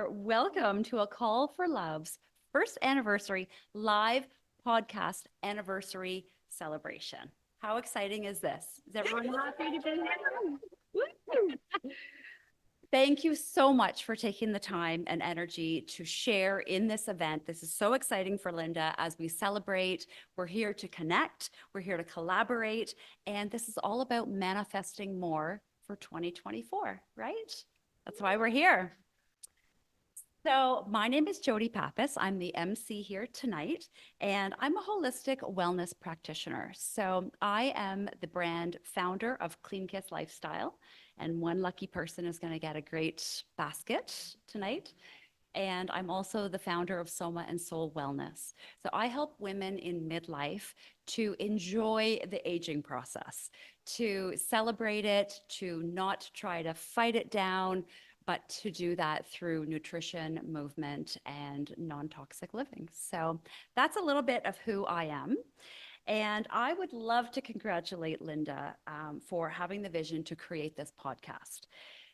Welcome to A Call for Love's first anniversary live podcast anniversary celebration. How exciting is this? Is everyone happy to be here? Woo! Thank you so much for taking the time and energy to share in this event. This is so exciting for Linda as we celebrate. We're here to connect, we're here to collaborate, and this is all about manifesting more for 2024, right? That's why we're here. So my name is Jodie Pappas. I'm the MC here tonight, and I'm a holistic wellness practitioner. So I am the brand founder of Clean Kiss Lifestyle, and one lucky person is going to get a great basket tonight. And I'm also the founder of Soma and Soul Wellness. So I help women in midlife to enjoy the aging process, to celebrate it, to not try to fight it down, but to do that through nutrition, movement, and non-toxic living. So that's a little bit of who I am. And I would love to congratulate Linda for having the vision to create this podcast.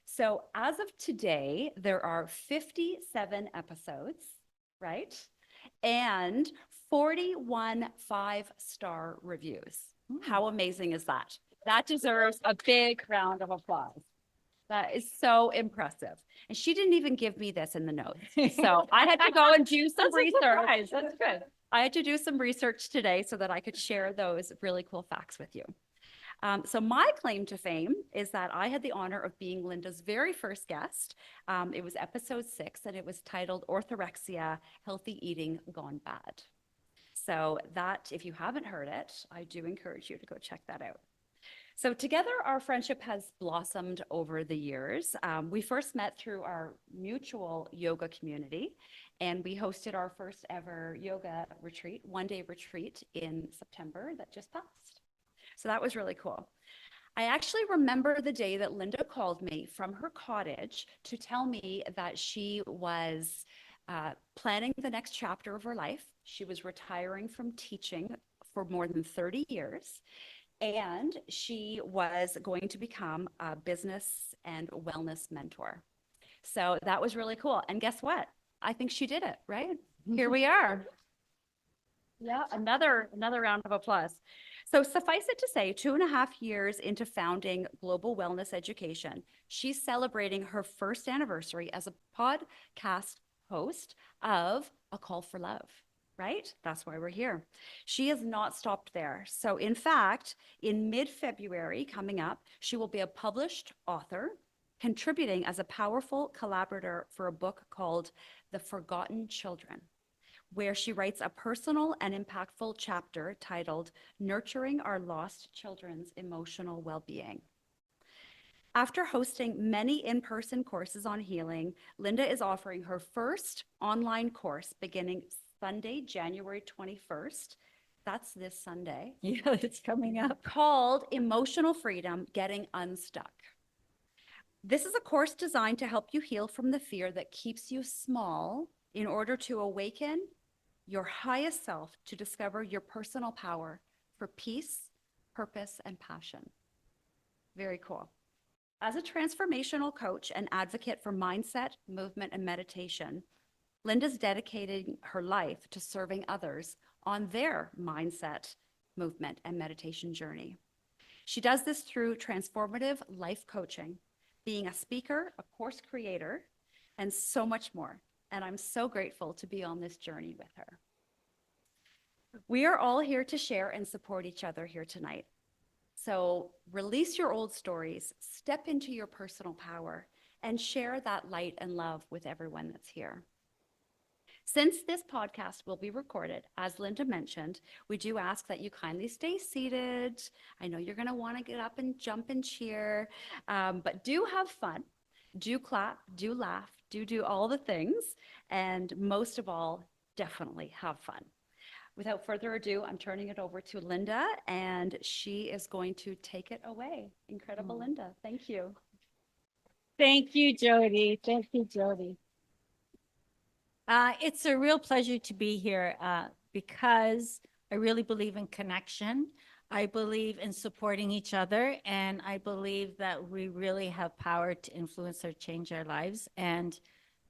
So as of today, there are 57 episodes, right? And 41 5-star reviews. How amazing is that? That deserves a big round of applause. That is so impressive. And she didn't even give me this in the notes. So I had to go and do some research. That's good. I had to do some research today so that I could share those really cool facts with you. So my claim to fame is that I had the honor of being Linda's very first guest. It was episode 6, and it was titled Orthorexia, Healthy Eating Gone Bad. So that, if you haven't heard it, I do encourage you to go check that out. So together, our friendship has blossomed over the years. We first met through our mutual yoga community, and we hosted our first ever yoga retreat, one-day retreat in September that just passed. So that was really cool. I actually remember the day that Linda called me from her cottage to tell me that she was planning the next chapter of her life. She was retiring from teaching for more than 30 years. And she was going to become a business and wellness mentor. So that was really cool. And guess what? I think she did it, right? Here we are. Yeah, another round of applause. So suffice it to say, 2.5 years into founding Global Wellness Education, she's celebrating her first anniversary as a podcast host of A Call for Love. Right? That's why we're here. She has not stopped there. So in fact, in mid-February coming up, she will be a published author, contributing as a powerful collaborator for a book called The Forgotten Children, where she writes a personal and impactful chapter titled Nurturing Our Lost Children's Emotional Well-Being. After hosting many in-person courses on healing, Linda is offering her first online course beginning Sunday, January 21st. That's this Sunday. Yeah, it's coming up. Called Emotional Freedom, Getting Unstuck. This is a course designed to help you heal from the fear that keeps you small in order to awaken your highest self to discover your personal power for peace, purpose, and passion. Very cool. As a transformational coach and advocate for mindset, movement, and meditation, Linda's dedicating her life to serving others on their mindset, movement, and meditation journey. She does this through transformative life coaching, being a speaker, a course creator, and so much more. And I'm so grateful to be on this journey with her. We are all here to share and support each other here tonight. So release your old stories, step into your personal power, and share that light and love with everyone that's here. Since this podcast will be recorded, as Linda mentioned, we do ask that you kindly stay seated. I know you're going to want to get up and jump and cheer, but do have fun. Do clap, do laugh, do all the things, and most of all, definitely have fun. Without further ado, I'm turning it over to Linda, and she is going to take it away. Incredible, Linda. Thank you. Thank you, Jodie. Thank you, Jodie. It's a real pleasure to be here because I really believe in connection. I believe in supporting each other, and I believe that we really have power to influence or change our lives. And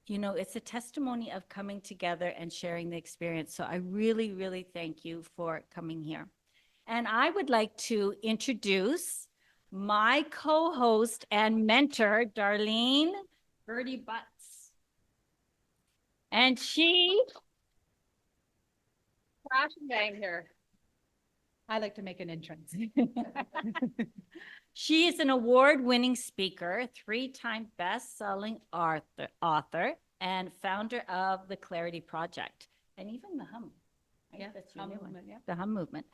you know, it's a testimony of coming together and sharing the experience. So I really, really thank you for coming here. And I would like to introduce my co-host and mentor, Darlene Gudrie Butts. And she Crash and bang here. I like to make an entrance. She is an award-winning speaker, three-time best-selling author, and founder of the Clarity Project, and even the Hum. Right? Yeah, That's your Hum new one. movement, yeah. The Hum movement.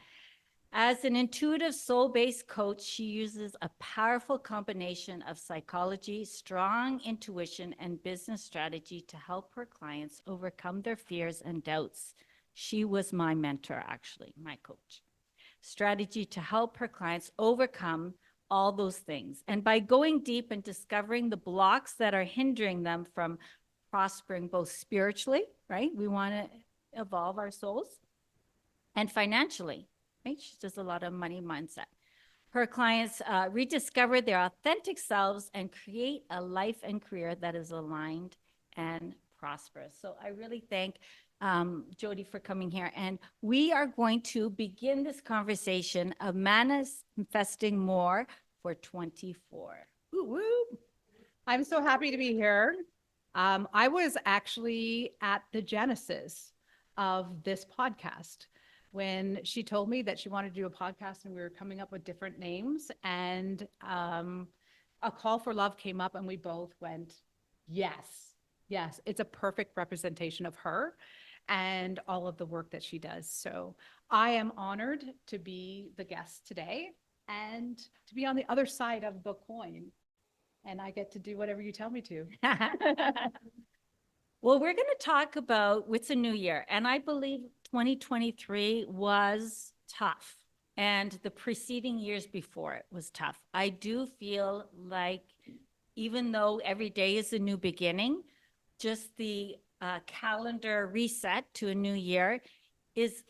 As an intuitive soul-based coach, she uses a powerful combination of psychology, strong intuition, and business strategy to help her clients overcome their fears and doubts. She was my mentor, actually, my coach. Strategy to help her clients overcome all those things. And by going deep and discovering the blocks that are hindering them from prospering both spiritually, right? We want to evolve our souls, and financially, right? She does a lot of money mindset. Her clients rediscover their authentic selves and create a life and career that is aligned and prosperous. So I really thank Jodie for coming here. And we are going to begin this conversation of manifesting more for 24. Woo woo. I'm so happy to be here. I was actually at the genesis of this podcast when she told me that she wanted to do a podcast and we were coming up with different names, and a call for love came up and we both went, yes, yes, it's a perfect representation of her and all of the work that she does. So I am honored to be the guest today and to be on the other side of the coin. And I get to do whatever you tell me to. Well, we're going to talk about what's a new year. And I believe 2023 was tough. And the preceding years before it was tough. I do feel like even though every day is a new beginning, just the calendar reset to a new year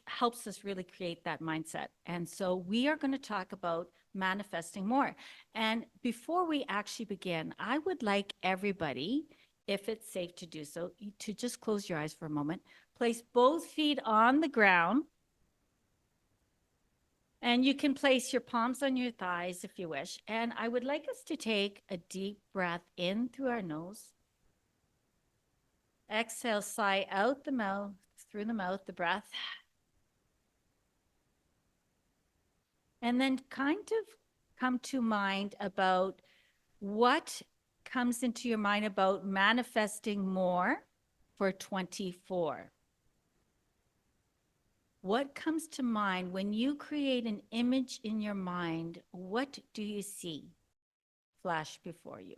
helps us really create that mindset. And so we are going to talk about manifesting more. And before we actually begin, I would like everybody, if it's safe to do so, to just close your eyes for a moment. Place both feet on the ground. And you can place your palms on your thighs if you wish. And I would like us to take a deep breath in through our nose. Exhale, sigh out the mouth, through the mouth, the breath. And then kind of come to mind about what comes into your mind about manifesting more for 24. What comes to mind when you create an image in your mind? What do you see flash before you?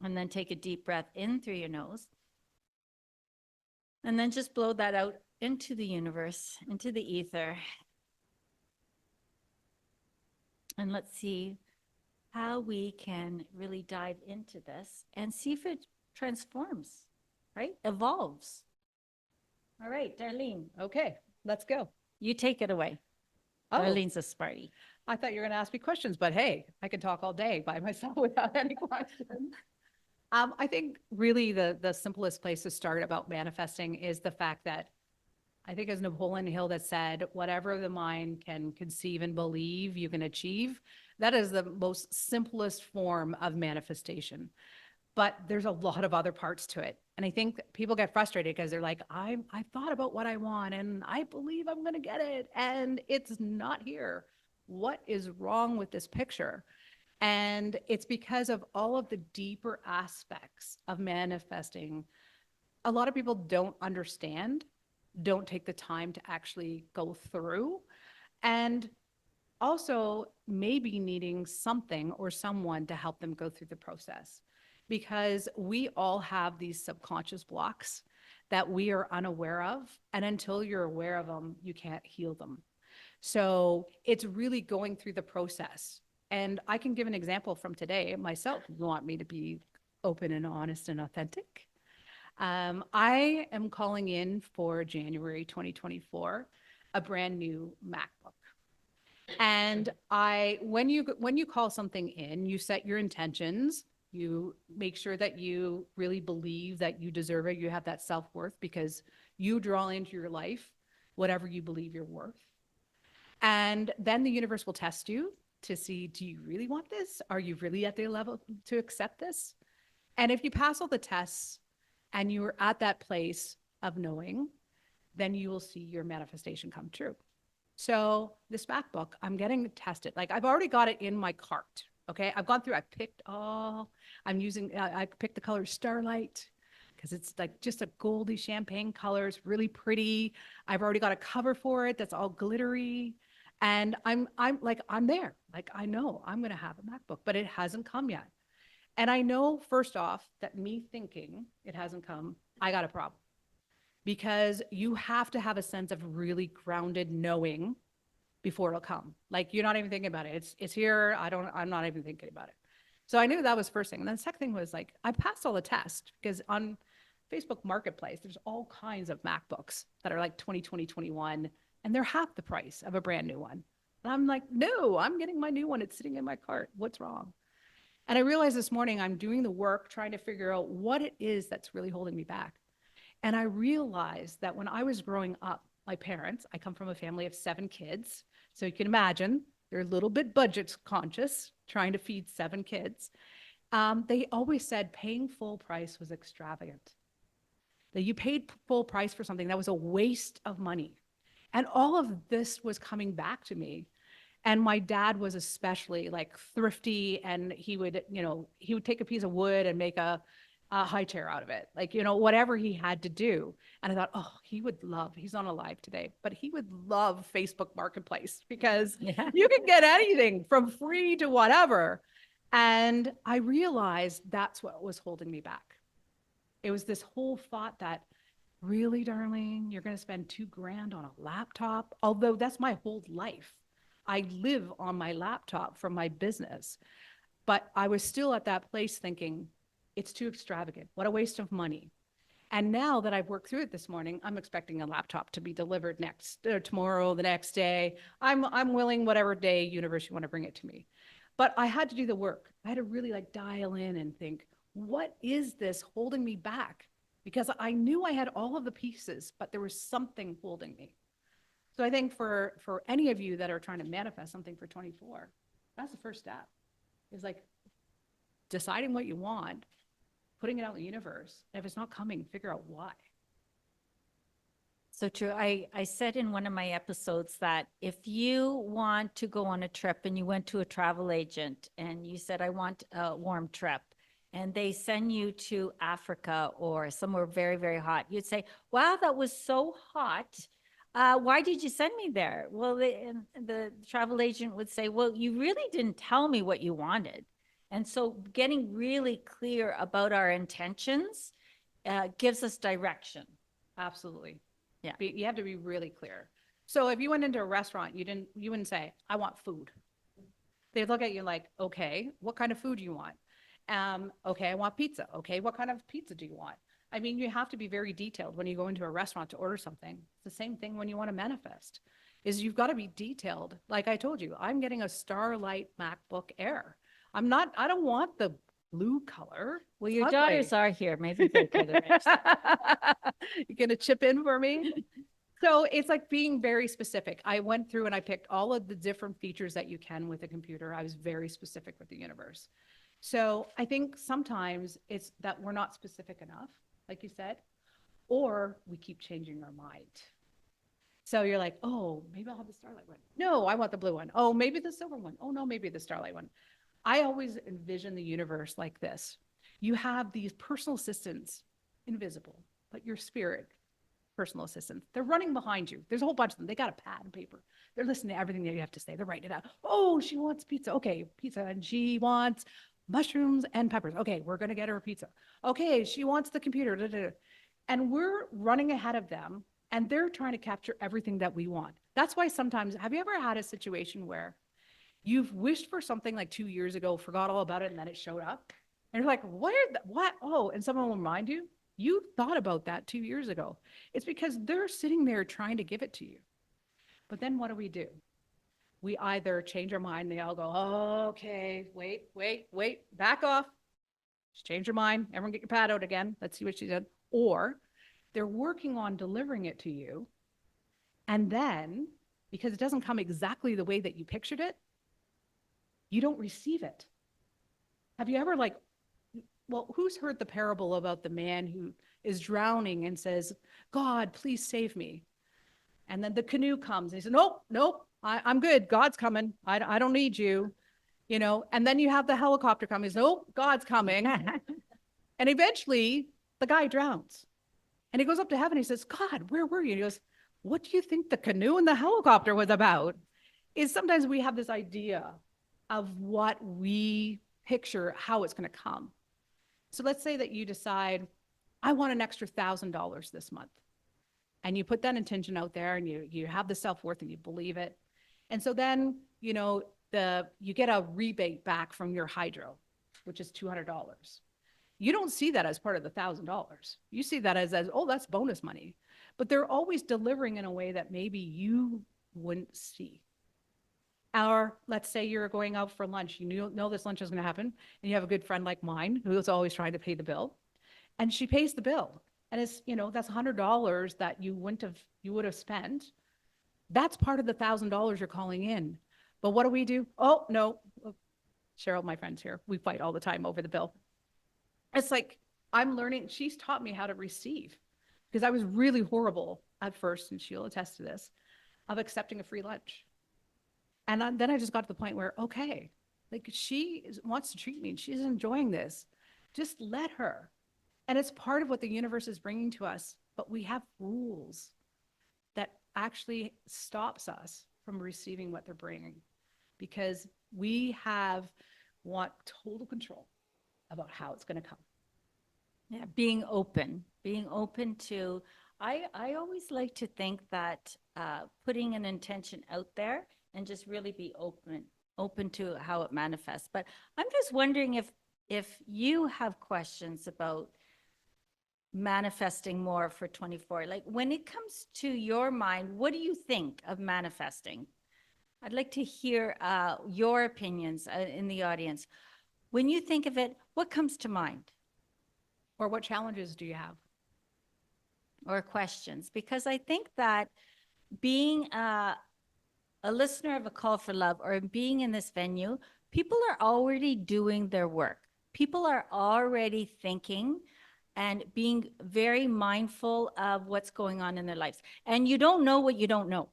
And then take a deep breath in through your nose. And then just blow that out into the universe, into the ether. And let's see how we can really dive into this and see if it transforms, right? Evolves. All right, Darlene, Okay, let's go. you take it away. Oh, Darlene's a Sparty. I thought you were going to ask me questions, but hey, I can talk all day by myself without any questions. I think really the simplest place to start about manifesting is the fact that I think as Napoleon Hill that said, whatever the mind can conceive and believe you can achieve. That is the most simplest form of manifestation. But there's a lot of other parts to it. And I think people get frustrated because they're like, I've thought about what I want and I believe I'm going to get it. And it's not here. What is wrong with this picture? And it's because of all of the deeper aspects of manifesting. A lot of people don't understand, don't take the time to actually go through, and also maybe needing something or someone to help them go through the process. Because we all have these subconscious blocks that we are unaware of. And until you're aware of them, you can't heal them. So it's really going through the process. And I can give an example from today myself. You want me to be open and honest and authentic? I am calling in for January 2024 a brand new MacBook. And when you call something in, you set your intentions, you make sure that you really believe that you deserve it. You have that self-worth because you draw into your life whatever you believe you're worth. And then the universe will test you to see, do you really want this? Are you really at the level to accept this? And if you pass all the tests and you're at that place of knowing, then you will see your manifestation come true. So this MacBook, I'm getting tested. Like I've already got it in my cart. Okay. I've gone through, I picked I picked the color Starlight because it's like just a goldy champagne color. It's really pretty. I've already got a cover for it that's all glittery. And I'm there. Like I know I'm going to have a MacBook, but it hasn't come yet. And I know first off that me thinking it hasn't come, I got a problem. Because you have to have a sense of really grounded knowing before it'll come. Like you're not even thinking about it. It's here. I'm not even thinking about it. So I knew that was first thing. And then the second thing was like, I passed all the tests because on Facebook Marketplace, there's all kinds of MacBooks that are like 2020, 21, and they're half the price of a brand new one. And I'm like, no, I'm getting my new one. It's sitting in my cart. What's wrong? And I realized this morning I'm doing the work trying to figure out what it is that's really holding me back. And I realized that when I was growing up, my parents, I come from a family of 7 kids. So you can imagine they're a little bit budget conscious, trying to feed 7 kids. They always said paying full price was extravagant. That you paid full price for something that was a waste of money. And all of this was coming back to me. And my dad was especially like thrifty, and he would take a piece of wood and make a high chair out of it, like, whatever he had to do. And I thought, oh, he's not alive today, but he would love Facebook Marketplace because you can get anything from free to whatever. And I realized that's what was holding me back. It was this whole thought that, really, Darlene, you're going to spend $2,000 on a laptop, although that's my whole life. I live on my laptop from my business, but I was still at that place thinking, it's too extravagant. What a waste of money. And now that I've worked through it this morning, I'm expecting a laptop to be delivered tomorrow, the next day. I'm willing whatever day, universe, you want to bring it to me. But I had to do the work. I had to really like dial in and think, what is this holding me back? Because I knew I had all of the pieces, but there was something holding me. So I think for any of you that are trying to manifest something for 24, that's the first step, is like deciding what you want, putting it out in the universe. And if it's not coming, figure out why. So true. I said in one of my episodes that if you want to go on a trip and you went to a travel agent and you said, I want a warm trip, and they send you to Africa or somewhere very, very hot, you'd say, wow, that was so hot. Why did you send me there? Well, the travel agent would say, well, you really didn't tell me what you wanted. And so getting really clear about our intentions gives us direction. Absolutely. Yeah. You have to be really clear. So if you went into a restaurant, you wouldn't say, I want food. They'd look at you like, okay, what kind of food do you want? Okay, I want pizza. Okay, what kind of pizza do you want? I mean, you have to be very detailed when you go into a restaurant to order something. It's the same thing when you want to manifest, is you've got to be detailed. Like I told you, I'm getting a Starlight MacBook Air. I don't want the blue color. Well, your daughters are here. Maybe they could arrange that. You're going to chip in for me? So it's like being very specific. I went through and I picked all of the different features that you can with a computer. I was very specific with the universe. So I think sometimes it's that we're not specific enough, like you said, or we keep changing our mind. So you're like, oh, maybe I'll have the Starlight one. No, I want the blue one. Oh, maybe the silver one. Oh, no, maybe the Starlight one. I always envision the universe like this. You have these personal assistants, invisible, but your spirit personal assistants. They're running behind you. There's a whole bunch of them. They got a pad and paper. They're listening to everything that you have to say. They're writing it out. Oh, she wants pizza. Okay, pizza. And she wants mushrooms and peppers. Okay, we're going to get her a pizza. Okay, she wants the computer. Da, da, da. And we're running ahead of them, and they're trying to capture everything that we want. That's why sometimes, have you ever had a situation where you've wished for something like 2 years ago, forgot all about it, and then it showed up? And you're like, what? Oh, and someone will remind you, you thought about that 2 years ago. It's because they're sitting there trying to give it to you. But then what do? we either change our mind, they all go, oh, okay, wait, back off. Just change your mind. Everyone get your pad out again. Let's see what she did. Or they're working on delivering it to you. And then, because it doesn't come exactly the way that you pictured it, you don't receive it. Have you ever well, who's heard the parable about the man who is drowning and says, God, please save me? And then the canoe comes and he says, nope, I'm good. God's coming. I don't need you. And then you have the helicopter coming. He says, nope, God's coming. And eventually the guy drowns. And he goes up to heaven. He says, God, where were you? And he goes, what do you think the canoe and the helicopter was about? Is sometimes we have this idea of what we picture how it's going to come. So let's say that you decide, I want an extra $1,000 this month. And you put that intention out there and you have the self-worth and you believe it. And so then, you get a rebate back from your hydro, which is $200. You don't see that as part of the $1,000. You see that as, oh, that's bonus money. But they're always delivering in a way that maybe you wouldn't see. Or let's say you're going out for lunch. You know this lunch is going to happen. And you have a good friend like mine who is always trying to pay the bill. And she pays the bill. And it's, that's $100 that you would have spent. That's part of the $1,000 you're calling in. But what do? Oh, no. Cheryl, my friend's here. We fight all the time over the bill. It's like, I'm learning. She's taught me how to receive, because I was really horrible at first, and she'll attest to this, of accepting a free lunch. And then I just got to the point where, okay, she wants to treat me and she's enjoying this. Just let her. And it's part of what the universe is bringing to us. But we have rules that actually stops us from receiving what they're bringing, because we want total control about how it's going to come. Yeah, being open to, I always like to think that putting an intention out there and just really be open to how it manifests. But I'm just wondering if you have questions about manifesting more for 24, like when it comes to your mind, what do you think of manifesting? I'd like to hear your opinions in the audience. When you think of it, what comes to mind? Or what challenges do you have? Or questions? Because I think that being a listener of A Call for Love, or being in this venue, people are already doing their work. People are already thinking and being very mindful of what's going on in their lives. And you don't know what you don't know,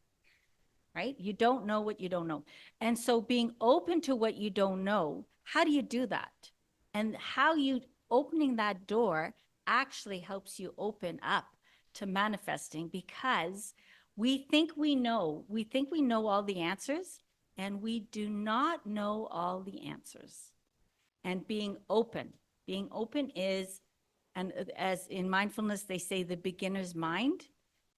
right? You don't know what you don't know. And so being open to what you don't know, how do you do that? And how you opening that door actually helps you open up to manifesting, because we think we know all the answers, and we do not know all the answers. And being open is, and as in mindfulness, they say the beginner's mind,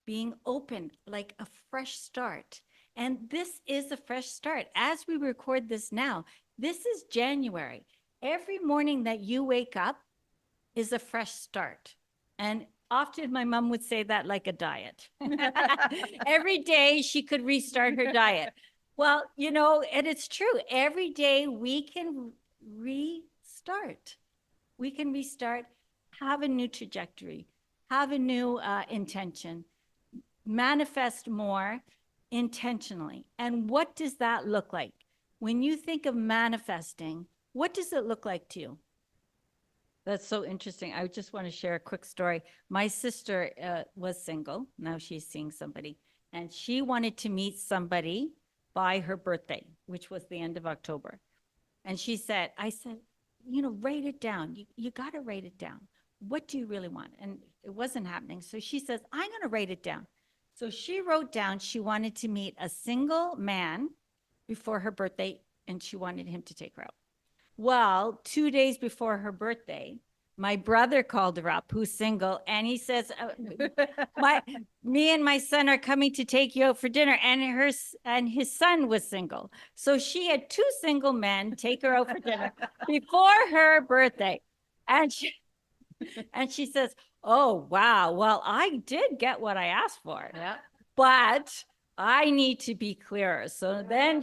being open, like a fresh start. And this is a fresh start. As we record this now, this is January. Every morning that you wake up is a fresh start. And often my mom would say that like a diet. Every day she could restart her diet. Well, and it's true. Every day we can restart. We can restart, have a new trajectory, have a new intention, manifest more intentionally. And what does that look like? When you think of manifesting, what does it look like to you? That's so interesting. I just want to share a quick story. My sister was single. Now she's seeing somebody. And she wanted to meet somebody by her birthday, which was the end of October. And I said, write it down. You got to write it down. What do you really want? And it wasn't happening. So she says, I'm going to write it down. So she wrote down she wanted to meet a single man before her birthday, and she wanted him to take her out. Well, 2 days before her birthday, my brother called her up, who's single, and he says, me and my son are coming to take you out for dinner. And his son was single. So she had 2 single men take her out for dinner before her birthday. And she says, oh, wow. Well, I did get what I asked for. Yeah. But I need to be clearer. So then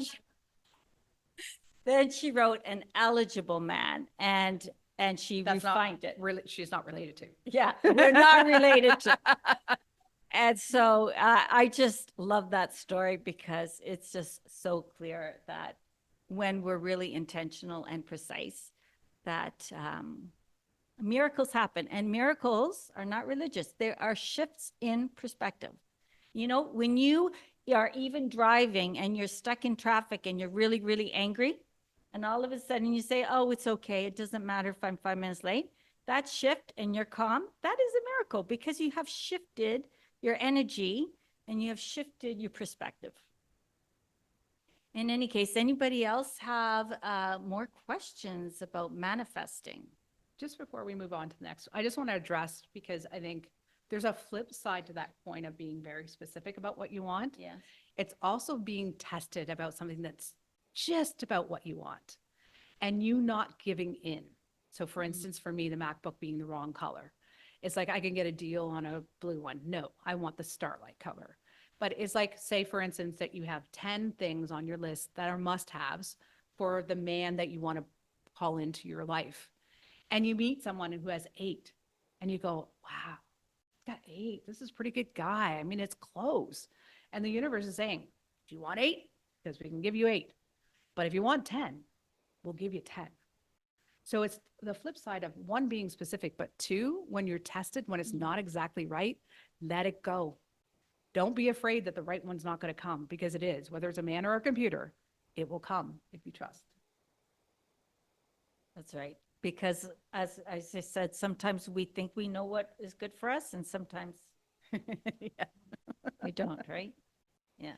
she wrote an eligible man, and she That's not refined it. really, she's not related to. Yeah, we're not related to. And so I just love that story because it's just so clear that when we're really intentional and precise, that miracles happen. And miracles are not religious. There are shifts in perspective. You know, when you are even driving and you're stuck in traffic and you're really, really angry, and all of a sudden you say, oh, it's okay. It doesn't matter if I'm 5 minutes late. That shift and you're calm, that is a miracle because you have shifted your energy and you have shifted your perspective. In any case, anybody else have more questions about manifesting? Just before we move on to the next, I just want to address, because I think there's a flip side to that coin of being very specific about what you want. Yeah. It's also being tested about something that's just about what you want and you not giving in. So for instance, for me, the MacBook being the wrong color. It's like I can get a deal on a blue one. No, I want the Starlight color. But it's like, say, for instance, that you have 10 things on your list that are must-haves for the man that you want to call into your life. And you meet someone who has 8 and you go, wow, got 8. This is a pretty good guy. I mean, it's close. And the universe is saying, if you want 8, because we can give you 8. But if you want 10, we'll give you 10. So it's the flip side of 1 being specific, but 2, when you're tested, when it's not exactly right, let it go. Don't be afraid that the right one's not going to come, because it is. Whether it's a man or a computer, it will come if you trust. That's right. Because as I said, sometimes we think we know what is good for us and sometimes Yeah. we don't, right? Yeah.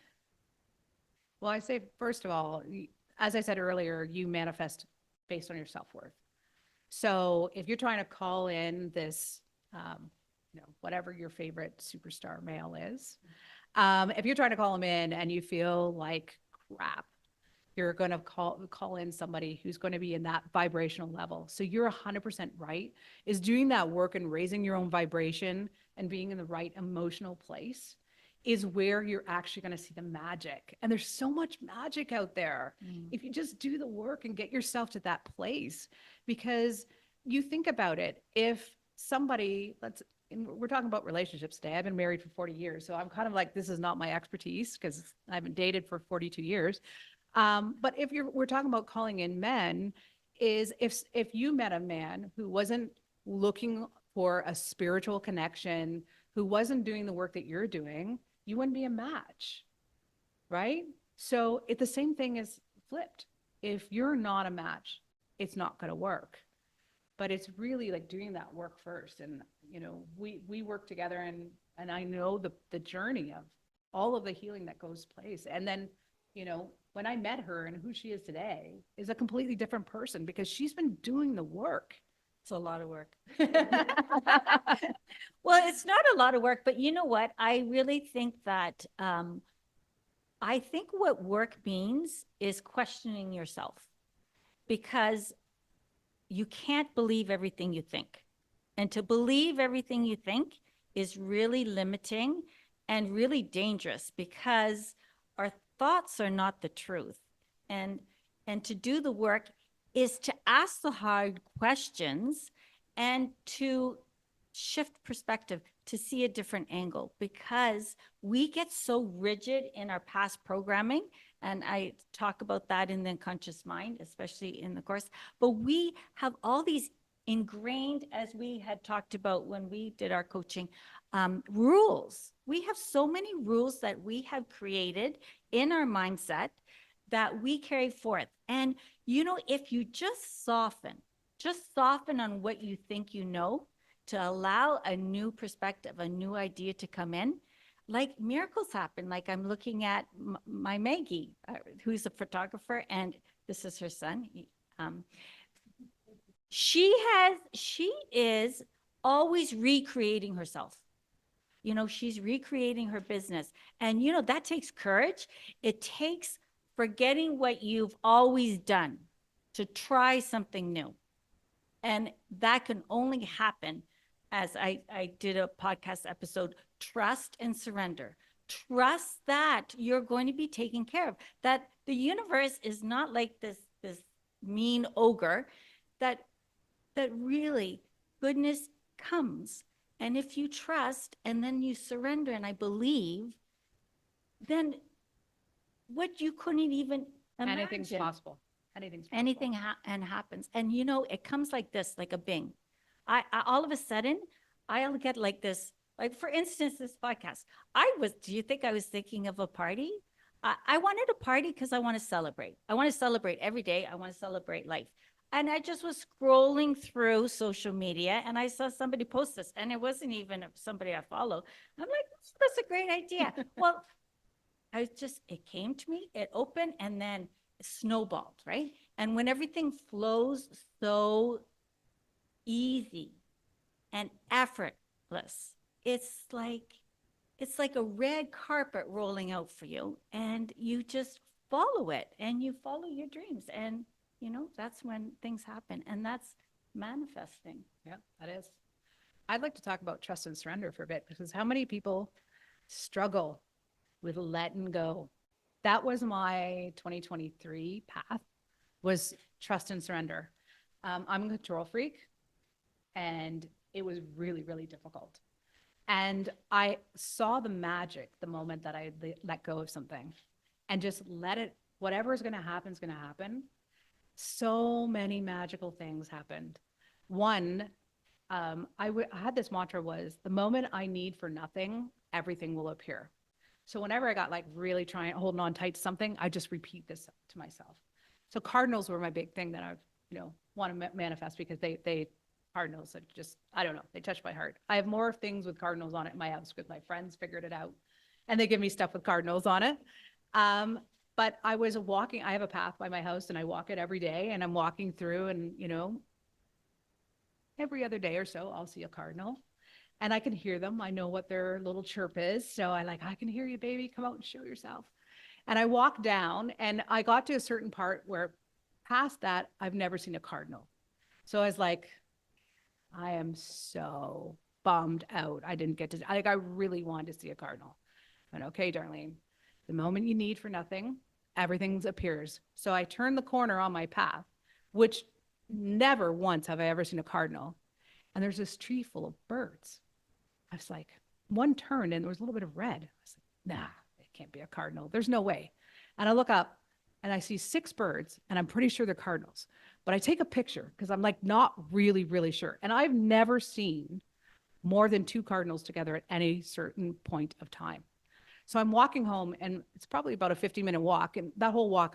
Well, I say, first of all, as I said earlier, you manifest based on your self-worth. So if you're trying to call in this, whatever your favorite superstar male is, if you're trying to call him in and you feel like crap, you're going to call in somebody who's going to be in that vibrational level. So you're 100% right, is doing that work and raising your own vibration and being in the right emotional place is where you're actually going to see the magic. And there's so much magic out there. If you just do the work and get yourself to that place, because you think about it, if somebody, we're talking about relationships today. I've been married for 40 years. So I'm kind of like, this is not my expertise because I haven't dated for 42 years. But if we're talking about calling in men, is if you met a man who wasn't looking for a spiritual connection, who wasn't doing the work that you're doing, you wouldn't be a match, right? So the same thing is flipped. If you're not a match, it's not going to work. But it's really like doing that work first. And, we work together and I know the journey of all of the healing that goes place. And then, when I met her and who she is today is a completely different person because she's been doing the work. It's a lot of work. Well, it's not a lot of work, but you know what? I really think that I think what work means is questioning yourself, because you can't believe everything you think. And to believe everything you think is really limiting and really dangerous, because our thoughts are not the truth. And to do the work is to ask the hard questions and to shift perspective, to see a different angle, because we get so rigid in our past programming. And I talk about that in the unconscious mind, especially in the course. But we have all these ingrained, as we had talked about when we did our coaching, rules. We have so many rules that we have created in our mindset that we carry forth. And, if you just soften on what you think you know, to allow a new perspective, a new idea to come in, like miracles happen. Like I'm looking at my Maggie, who's a photographer, and this is her son. She is always recreating herself. She's recreating her business. And, that takes courage. It takes forgetting what you've always done to try something new. And that can only happen, as I did a podcast episode, trust and surrender. trust that you're going to be taken care of, that the universe is not like this mean ogre, that really goodness comes. And if you trust and then you surrender, and I believe, then what you couldn't even imagine. Anything's possible. Anything's possible. Anything and happens. And you know, it comes like this, like a bing. I all of a sudden, I'll get like this, like for instance, this podcast. Do you think I was thinking of a party? I wanted a party because I want to celebrate. I want to celebrate every day. I want to celebrate life. And I just was scrolling through social media and I saw somebody post this, and it wasn't even somebody I follow. I'm like, that's a great idea. Well, it came to me, it opened, and then it snowballed, right? And when everything flows so easy and effortless, it's like a red carpet rolling out for you, and you just follow it and you follow your dreams. And you know, that's when things happen, and that's manifesting. Yeah, that is. I'd like to talk about trust and surrender for a bit, because how many people struggle with letting go? That was my 2023 path, was trust and surrender. I'm a control freak, and it was really, really difficult. And I saw the magic the moment that I let go of something and just let it, whatever is going to happen is going to happen. So many magical things happened. One, I had this mantra was, the moment I need for nothing, everything will appear. So whenever I got like really holding on tight to something, I just repeat this to myself. So cardinals were my big thing that I, want to manifest, because they cardinals that just, I don't know, they touch my heart. I have more things with cardinals on it in my house because my friends figured it out and they give me stuff with cardinals on it. But I was walking, I have a path by my house and I walk it every day, and I'm walking through, and every other day or so, I'll see a cardinal and I can hear them. I know what their little chirp is. So I can hear you, baby, come out and show yourself. And I walked down and I got to a certain part where past that, I've never seen a cardinal. So I was like, I am so bummed out. I didn't get to, I really wanted to see a cardinal. I went, okay, Darlene, the moment you need for nothing, everything appears. So I turned the corner on my path, which never once have I ever seen a cardinal. And there's this tree full of birds. I was like, one turned and there was a little bit of red. I was like, nah, it can't be a cardinal. There's no way. And I look up and I see 6 birds, and I'm pretty sure they're cardinals. But I take a picture because I'm like not really, really sure. And I've never seen more than 2 cardinals together at any certain point of time. So I'm walking home, and it's probably about a 50-minute walk. And that whole walk,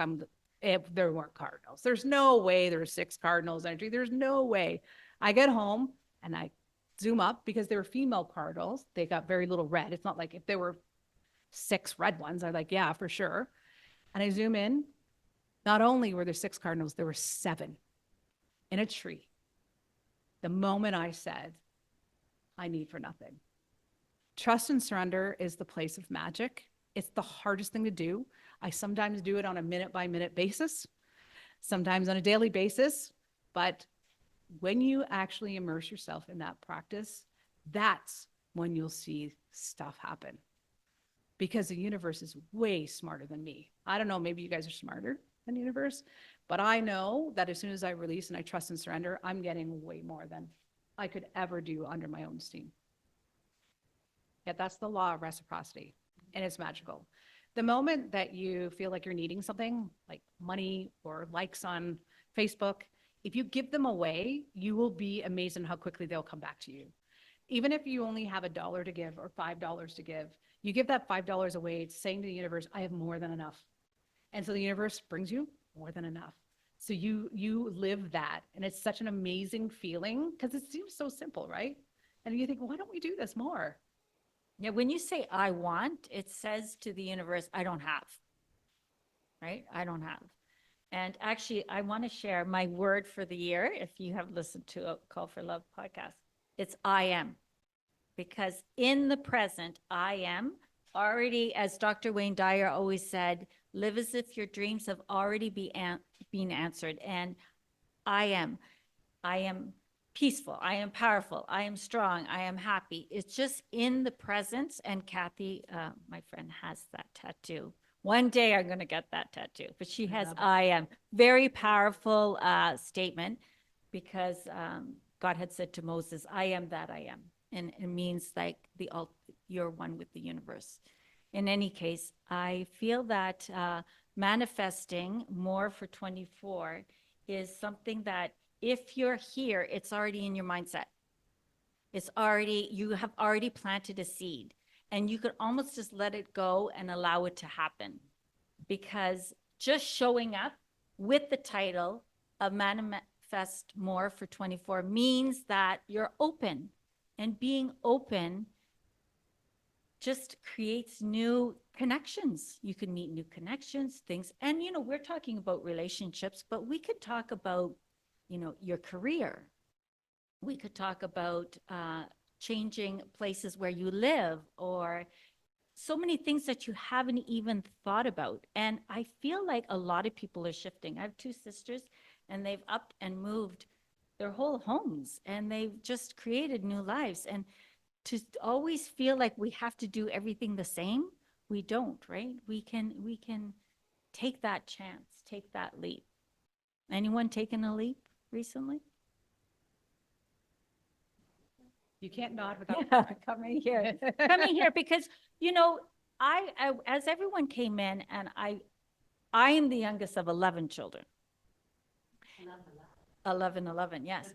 there weren't cardinals. There's no way there were 6 cardinals in a tree. There's no way. I get home and I zoom up, because they were female cardinals. They got very little red. It's not like if there were 6 red ones, I'm like, yeah, for sure. And I zoom in. Not only were there 6 cardinals, there were 7 in a tree. The moment I said, I need for nothing. Trust and surrender is the place of magic. It's the hardest thing to do. I sometimes do it on a minute-by-minute basis, sometimes on a daily basis. But when you actually immerse yourself in that practice, that's when you'll see stuff happen. Because the universe is way smarter than me. I don't know, maybe you guys are smarter than the universe, but I know that as soon as I release and I trust and surrender, I'm getting way more than I could ever do under my own steam. Yet that's the law of reciprocity, and it's magical. The moment that you feel like you're needing something like money or likes on Facebook, if you give them away, you will be amazed at how quickly they'll come back to you. Even if you only have $1 to give or $5 to give, you give that $5 away, it's saying to the universe, I have more than enough. And so the universe brings you more than enough. So you live that. And it's such an amazing feeling, because it seems so simple, right? And you think, why don't we do this more? Yeah, when you say I want, it says to the universe, I don't have, right? I don't have. And actually, I want to share my word for the year. If you have listened to a Call for Love podcast, it's I am. Because in the present, I am already, as Dr. Wayne Dyer always said, live as if your dreams have already been answered. And I am peaceful, I am powerful, I am strong, I am happy. It's just in the presence. And Kathy, my friend, has that tattoo. One day I'm going to get that tattoo, but she has I am. Very powerful statement, because God had said to Moses, I am that I am. And it means like you're one with the universe. In any case, I feel that manifesting more for 24 is something that if you're here, it's already in your mindset. It's already, you have already planted a seed, and you could almost just let it go and allow it to happen. Because just showing up with the title of Manifest More for 24 means that you're open, and being open just creates new connections. You can meet new connections, things. And, you know, we're talking about relationships, but we could talk about, you know, your career. We could talk about changing places where you live, or so many things that you haven't even thought about. And I feel like a lot of people are shifting. I have two sisters, and they've upped and moved their whole homes, and they've just created new lives. And to always feel like we have to do everything the same, we don't, right? We can take that chance, take that leap. Anyone taken a leap recently? You can't nod without. Yeah, coming here, coming here, because, you know, I as everyone came in, and I am the youngest of 11 children. 11, yes.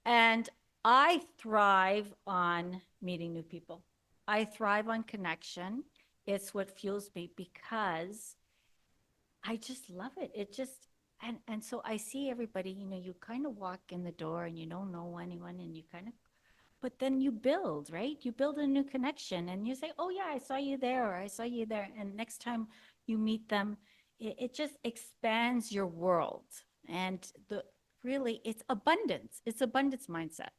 And I thrive on meeting new people. I thrive on connection. It's what fuels me, because I just love it. It just, and so I see everybody, you know, you kind of walk in the door and you don't know anyone, and you kind of, but then you build, right? You build a new connection, and you say, oh yeah, I saw you there, or I saw you there. And next time you meet them, it just expands your world. And really, it's abundance. It's abundance mindset.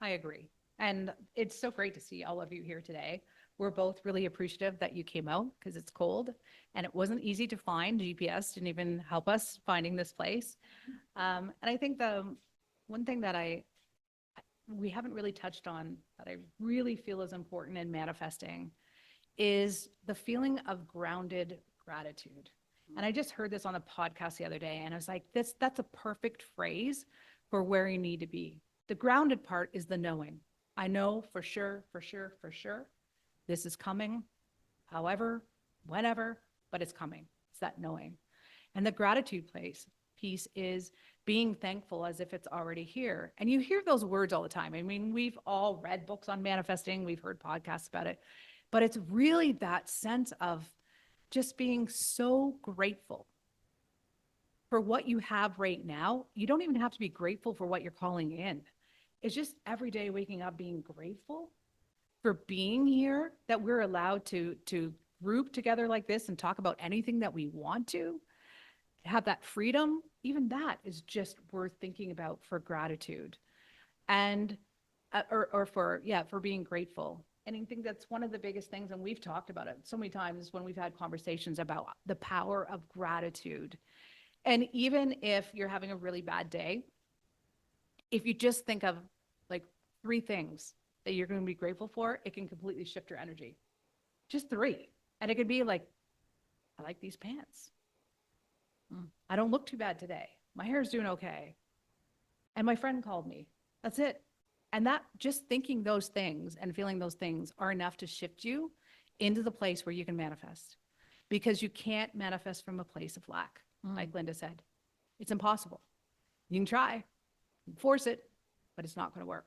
I agree. And it's so great to see all of you here today. We're both really appreciative that you came out, because it's cold and it wasn't easy to find. GPS didn't even help us finding this place. And I think the one thing that we haven't really touched on that I really feel is important in manifesting is the feeling of grounded gratitude. And I just heard this on a podcast the other day, and I was like, that's a perfect phrase for where you need to be. The grounded part is the knowing. I know for sure, this is coming, however, whenever, but it's coming. It's that knowing. And the gratitude piece is being thankful as if it's already here. And you hear those words all the time. I mean, we've all read books on manifesting, we've heard podcasts about it, but it's really that sense of just being so grateful for what you have right now. You don't even have to be grateful for what you're calling in. It's just every day waking up being grateful for being here, that we're allowed to group together like this and talk about anything that we want to have that freedom. Even that is just worth thinking about for gratitude, and for being grateful. And I think that's one of the biggest things, and we've talked about it so many times when we've had conversations about the power of gratitude. And even if you're having a really bad day, if you just think of like 3 things that you're going to be grateful for, it can completely shift your energy. Just 3. And it could be like, I like these pants. I don't look too bad today. My hair's doing okay. And my friend called me. That's it. And that, just thinking those things and feeling those things are enough to shift you into the place where you can manifest. Because you can't manifest from a place of lack, like Linda said. It's impossible. You can try, you can force it, but it's not going to work.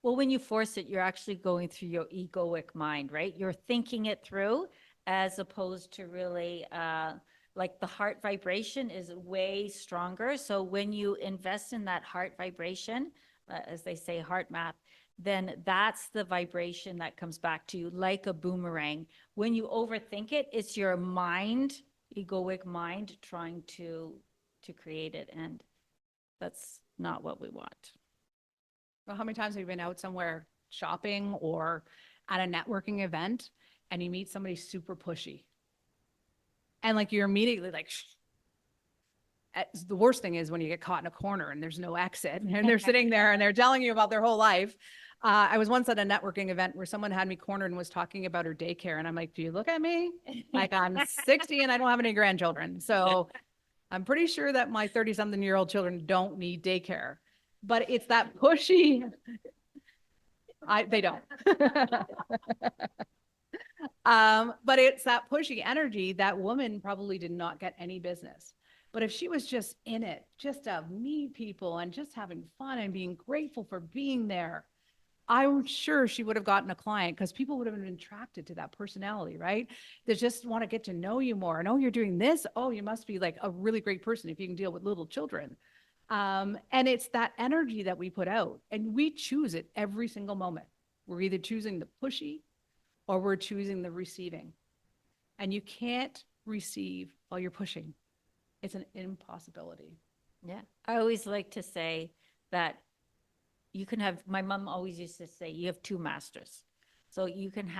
Well, when you force it, you're actually going through your egoic mind, right? You're thinking it through, as opposed to really, like the heart vibration is way stronger. So when you invest in that heart vibration, as they say, heart map, then that's the vibration that comes back to you like a boomerang. When you overthink it, it's your mind, egoic mind, trying to create it. And that's not what we want. Well, how many times have you been out somewhere shopping or at a networking event and you meet somebody super pushy? And like you're immediately like, shh. The worst thing is when you get caught in a corner and there's no exit and they're sitting there and they're telling you about their whole life. I was once at a networking event where someone had me cornered and was talking about her daycare. And I'm like, do you look at me? Like I'm 60 and I don't have any grandchildren. So I'm pretty sure that my 30-something-year-old children don't need daycare, but it's that pushy. They don't. But it's that pushy energy that woman probably did not get any business. But if she was just in it, just to meet people and just having fun and being grateful for being there, I'm sure she would have gotten a client because people would have been attracted to that personality, right? They just want to get to know you more. And oh, you're doing this. Oh, you must be like a really great person if you can deal with little children. And it's that energy that we put out and we choose it every single moment. We're either choosing the pushy or we're choosing the receiving. And you can't receive while you're pushing. It's an impossibility. Yeah. I always like to say that you can have, my mom always used to say, you have two masters. So you can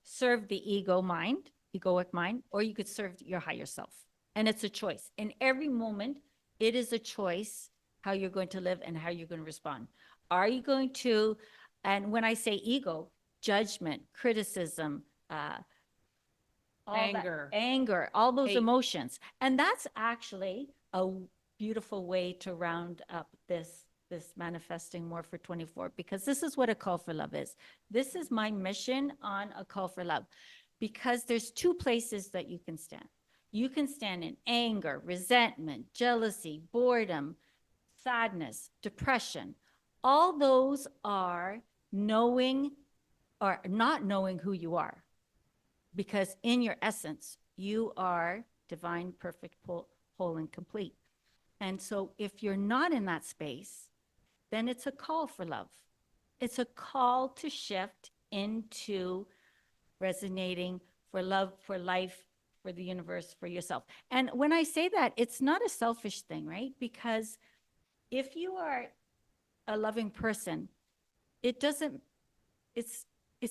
serve the egoic mind, or you could serve your higher self. And it's a choice. In every moment, it is a choice how you're going to live and how you're going to respond. Are you going to, and when I say ego, judgment, criticism, anger, all those hate. emotions. And that's actually a beautiful way to round up this manifesting more for 24, because this is what a call for love is. This is my mission on a call for love, because there's two places that you can stand. You can stand in anger, resentment, jealousy, boredom, sadness, depression. All those are knowing or not knowing who you are, because in your essence, you are divine, perfect, whole, and complete. And so if you're not in that space, then it's a call for love. It's a call to shift into resonating for love, for life, for the universe, for yourself. And when I say that, it's not a selfish thing, right? Because if you are a loving person, it's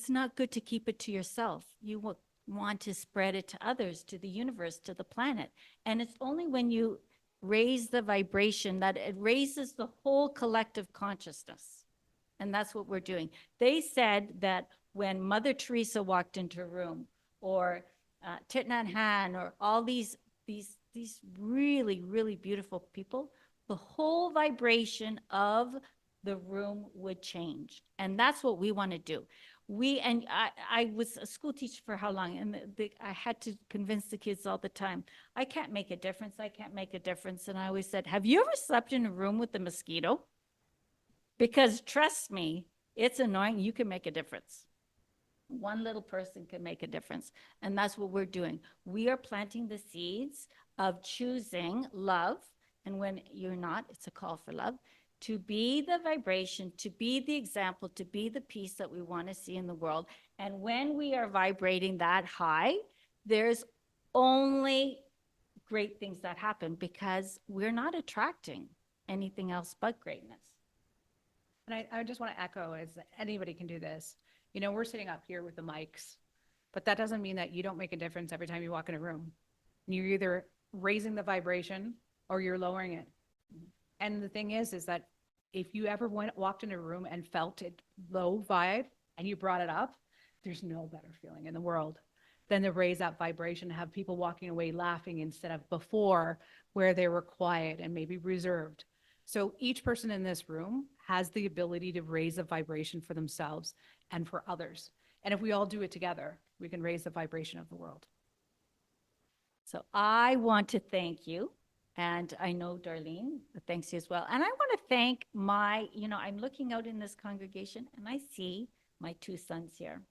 not good to keep it to yourself. You will want to spread it to others, to the universe, to the planet. And it's only when you raise the vibration that it raises the whole collective consciousness. And that's what we're doing. They said that when Mother Teresa walked into a room, or Thich Nhat Hanh, or all these really, really beautiful people, the whole vibration of the room would change. And that's what we want to do. I was a school teacher for how long? And I had to convince the kids all the time, I can't make a difference. I can't make a difference. And I always said, have you ever slept in a room with a mosquito? Because trust me, it's annoying. You can make a difference. One little person can make a difference. And that's what we're doing. We are planting the seeds of choosing love. And when you're not, it's a call for love. To be the vibration, to be the example, to be the peace that we want to see in the world. And when we are vibrating that high, there's only great things that happen, because we're not attracting anything else but greatness. And I just want to echo is that anybody can do this. You know, we're sitting up here with the mics, but that doesn't mean that you don't make a difference every time you walk in a room. You're either raising the vibration or you're lowering it. And the thing is that if you ever walked in a room and felt it low vibe and you brought it up, there's no better feeling in the world than to raise that vibration, have people walking away laughing instead of before where they were quiet and maybe reserved. So each person in this room has the ability to raise a vibration for themselves and for others. And if we all do it together, we can raise the vibration of the world. So I want to thank you. And I know Darlene thanks you as well. And I want to thank I'm looking out in this congregation and I see my two sons here.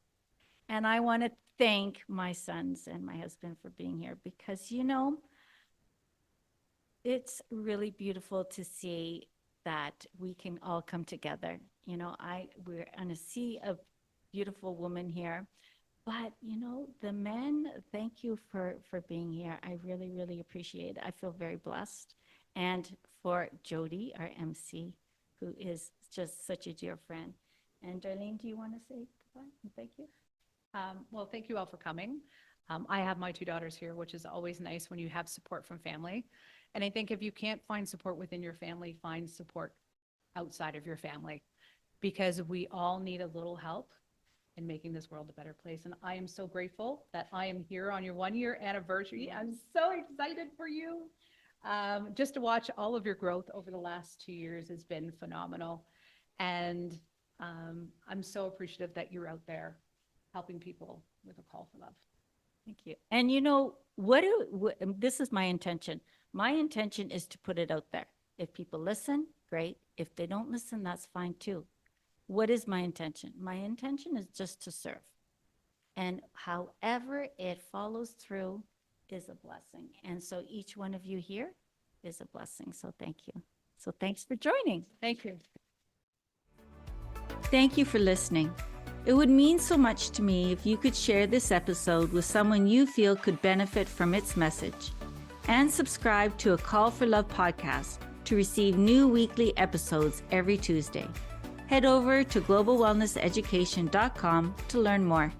And I want to thank my sons and my husband for being here, because, it's really beautiful to see that we can all come together. We're on a sea of beautiful women here. But, the men, thank you for being here. I really, really appreciate it. I feel very blessed. And for Jodie, our MC, who is just such a dear friend. And Darlene, do you want to say goodbye? Thank you. Well, thank you all for coming. I have my two daughters here, which is always nice when you have support from family. And I think if you can't find support within your family, find support outside of your family, because we all need a little help in making this world a better place. And I am so grateful that I am here on your 1-year anniversary. I'm so excited for you. Just to watch all of your growth over the last 2 years has been phenomenal. And I'm so appreciative that you're out there helping people with a call for love. Thank you. And this is my intention. My intention is to put it out there. If people listen, great. If they don't listen, that's fine too. What is my intention? My intention is just to serve. And however it follows through is a blessing. And so each one of you here is a blessing. So thank you. So thanks for joining. Thank you. Thank you for listening. It would mean so much to me if you could share this episode with someone you feel could benefit from its message. And subscribe to A Call for Love podcast to receive new weekly episodes every Tuesday. Head over to globalwellnesseducation.com to learn more.